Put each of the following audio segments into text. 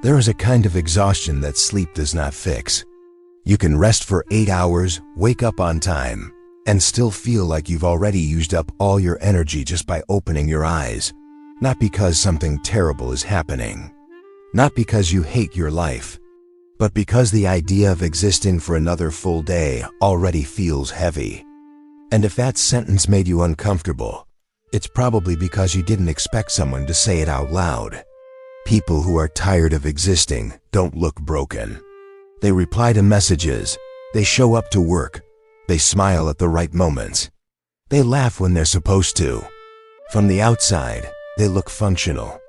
There is a kind of exhaustion that sleep does not fix. You can rest for 8 hours, wake up on time, and still feel like you've already used up all your energy just by opening your eyes. Not because something terrible is happening. Not because you hate your life. But because the idea of existing for another full day already feels heavy. And if that sentence made you uncomfortable, it's probably because you didn't expect someone to say it out loud. People who are tired of existing don't look broken. They reply to messages, they show up to work, they smile at the right moments. They laugh when they're supposed to. From the outside, they look functional.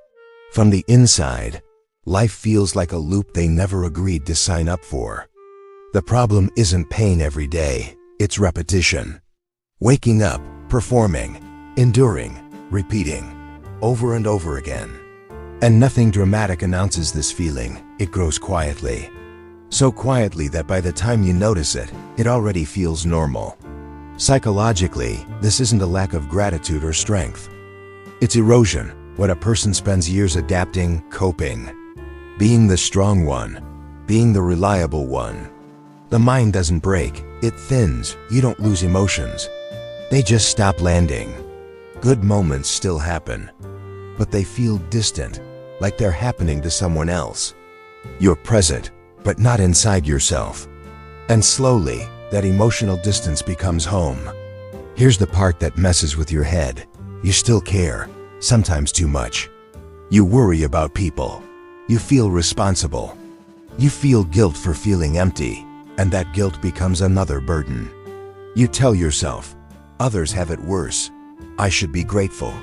From the inside, life feels like a loop they never agreed to sign up for. The problem isn't pain every day, it's repetition. Waking up, performing, enduring, repeating, over and over again. And nothing dramatic announces this feeling, it grows quietly. So quietly that by the time you notice it, it already feels normal. Psychologically, this isn't a lack of gratitude or strength. It's erosion, when a person spends years adapting, coping, being the strong one, being the reliable one. The mind doesn't break, it thins, you don't lose emotions. They just stop landing. Good moments still happen, but they feel distant, like they're happening to someone else. You're present, but not inside yourself. And slowly, that emotional distance becomes home. Here's the part that messes with your head. You still care, sometimes too much. You worry about people. You feel responsible. You feel guilt for feeling empty, and that guilt becomes another burden. You tell yourself, others have it worse. I should be grateful.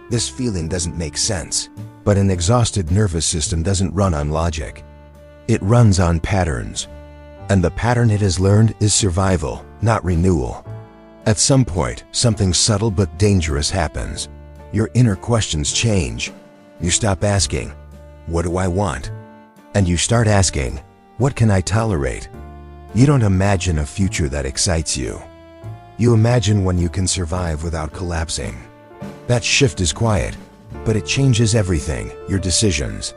This feeling doesn't make sense. But an exhausted nervous system doesn't run on logic. It runs on patterns. And the pattern it has learned is survival, not renewal. At some point, something subtle but dangerous happens. Your inner questions change. You stop asking, what do I want? And you start asking, what can I tolerate? You don't imagine a future that excites you. You imagine one you can survive without collapsing. That shift is quiet, but it changes everything, your decisions,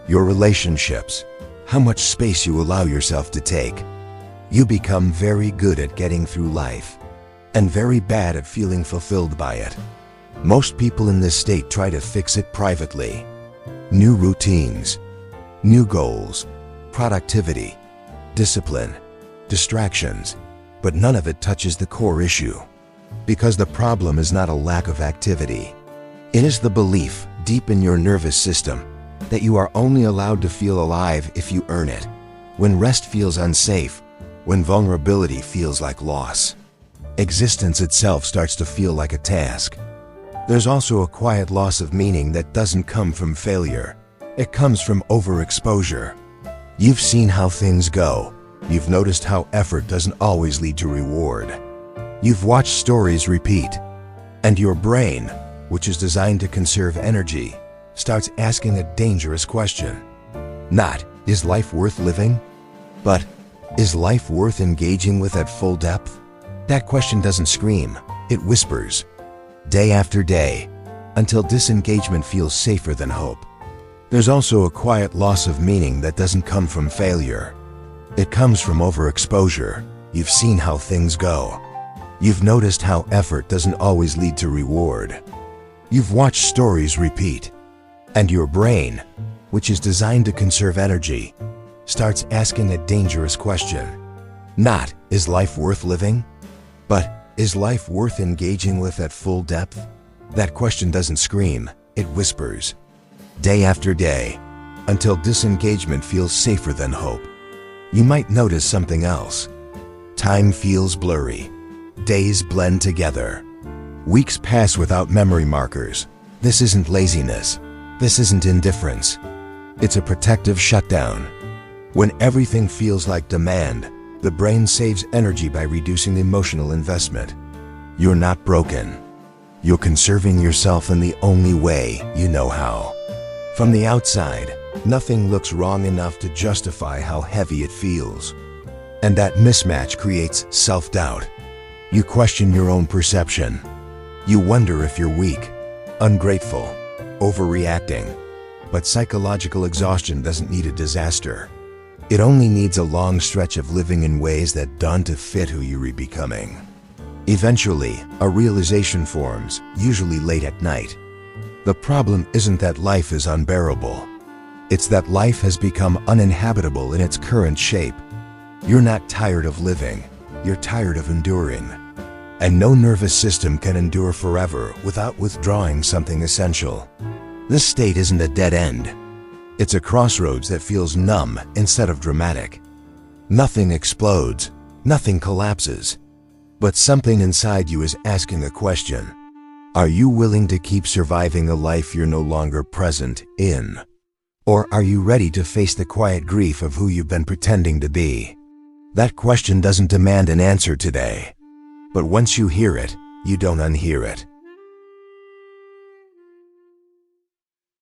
your relationships, how much space you allow yourself to take. You become very good at getting through life, and very bad at feeling fulfilled by it. Most people in this state try to fix it privately. New routines, new goals, productivity, discipline, distractions, but none of it touches the core issue. Because the problem is not a lack of activity. It is the belief, deep in your nervous system, that you are only allowed to feel alive if you earn it. When rest feels unsafe, when vulnerability feels like loss, existence itself starts to feel like a task. There's also a quiet loss of meaning that doesn't come from failure. It comes from overexposure. You've seen how things go. You've noticed how effort doesn't always lead to reward. You've watched stories repeat. And your brain, which is designed to conserve energy, starts asking a dangerous question. Not, is life worth living? But, is life worth engaging with at full depth? That question doesn't scream, it whispers. Day after day, until disengagement feels safer than hope. There's also a quiet loss of meaning that doesn't come from failure. It comes from overexposure. You've seen how things go. You've noticed how effort doesn't always lead to reward. You've watched stories repeat. And your brain, which is designed to conserve energy, starts asking a dangerous question. Not, is life worth living? But, is life worth engaging with at full depth? That question doesn't scream, it whispers. Day after day, until disengagement feels safer than hope. You might notice something else. Time feels blurry. Days blend together. Weeks pass without memory markers. This isn't laziness. This isn't indifference. It's a protective shutdown. When everything feels like demand, the brain saves energy by reducing emotional investment. You're not broken. You're conserving yourself in the only way you know how. From the outside, nothing looks wrong enough to justify how heavy it feels. And that mismatch creates self-doubt. You question your own perception. You wonder if you're weak, ungrateful, overreacting. But psychological exhaustion doesn't need a disaster. It only needs a long stretch of living in ways that don't fit who you're becoming. Eventually, a realization forms, usually late at night. The problem isn't that life is unbearable. It's that life has become uninhabitable in its current shape. You're not tired of living, you're tired of enduring. And no nervous system can endure forever without withdrawing something essential. This state isn't a dead end. It's a crossroads that feels numb instead of dramatic. Nothing explodes, nothing collapses. But something inside you is asking a question. Are you willing to keep surviving a life you're no longer present in? Or are you ready to face the quiet grief of who you've been pretending to be? That question doesn't demand an answer today. But once you hear it, you don't unhear it.